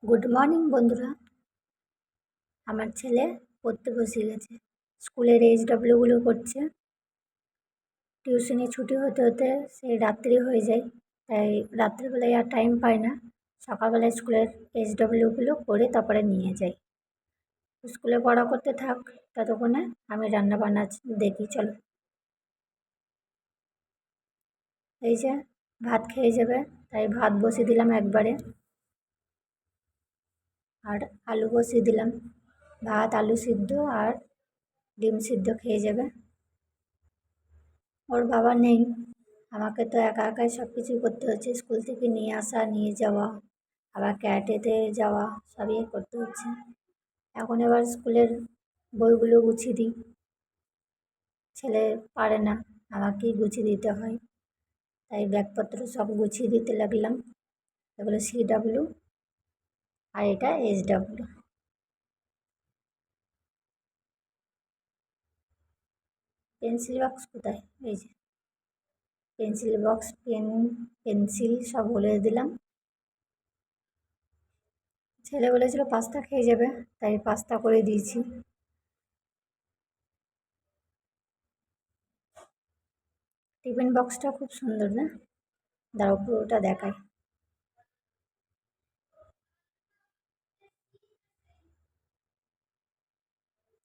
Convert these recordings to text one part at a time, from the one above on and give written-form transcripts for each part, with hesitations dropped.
Good morning বন্ধুরা। আমার ছেলে পড়তে বসে গেছে, স্কুলের এইচডব্লিউগুলো করছে। টিউশনি ছুটি হতে হতে সেই রাত্রি হয়ে যায়, তাই রাত্রিবেলায় আর টাইম পায় না। সকালবেলায় স্কুলের এইচডব্লিউগুলো করে তারপরে নিয়ে যাই। স্কুলে পড়া করতে থাক, ততক্ষণে আমি রান্নাবান্না দেখি। চলো, এই যে ভাত খেয়ে যাবে, তাই ভাত বসিয়ে দিলাম একবারে, আর আলু বসিয়ে দিলাম। ভাত, আলু সিদ্ধ আর ডিম সিদ্ধ খেয়ে যাবে। ওর বাবা নেই, আমাকে তো একা একাই সব কিছুই করতে হচ্ছে। স্কুল থেকে নিয়ে আসা, নিয়ে যাওয়া, আবার ক্যারাটেতে যাওয়া, সবই করতে হচ্ছে। এখন এবার স্কুলের বইগুলো গুছিয়ে দিই। ছেলে পারে না, আমাকেই গুছিয়ে দিতে হয়, তাই ব্যাগপত্র সব গুছিয়ে দিতে লাগলাম। এগুলো CW আর এটা SW। পেন্সিল বক্স কোথায়? এই যে পেন্সিল বক্স, পেন, পেন্সিল সব বলে দিলাম। ছেলে বলেছিল পাস্তা খেয়ে যাবে, তাই পাস্তা করে দিয়েছি। টিফিন বক্সটা খুব সুন্দর না? দাঁড়াও পুরোটা দেখায়।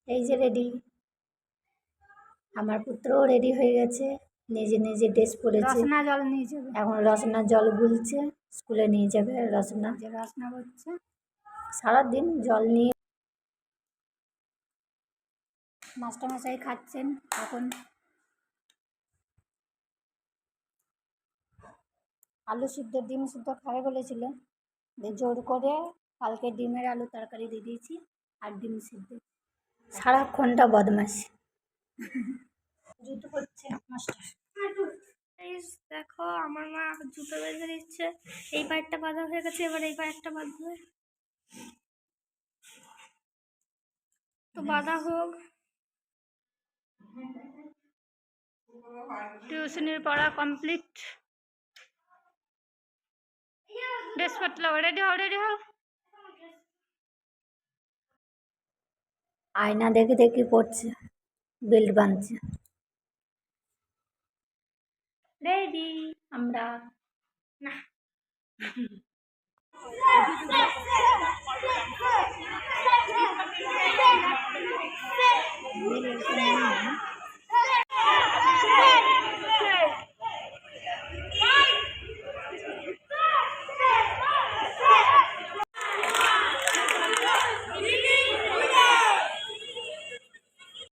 এই যে রেডি, আমার পুত্রও রেডি হয়ে গেছে, নিজে নিজে ড্রেস পরেছে। রসনা জল নিয়ে যাবে, এখন রসনা জল গুলছে, স্কুলে নিয়ে যাবে। রসনা করছে, সারাদিন জল নিয়ে মাস্টারমশাই খাচ্ছেন। এখন আলু সিদ্ধ, ডিম সিদ্ধ খাবে বলেছিল, জোর করে কালকে ডিমের আলু তরকারি দিয়ে দিয়েছি আর ডিম সিদ্ধ। সারাক্ষণটা বদমাশি জুতো করছে মাস্টার। দেখো আমার মা জুতো বেঁধে দিচ্ছে। এই পায়েরটা বাঁধা হয়ে গেছে, এবার এই পায়েরটা বাঁধবে। তো বাঁধা হোক। টিউশনের পড়া কমপ্লিট। ড্রেস পরতে রেডি হও, রেডি হও। আয়না দেখে দেখে পড়ছে, বেল্ট বাঁধছে। রেডি আমরা না।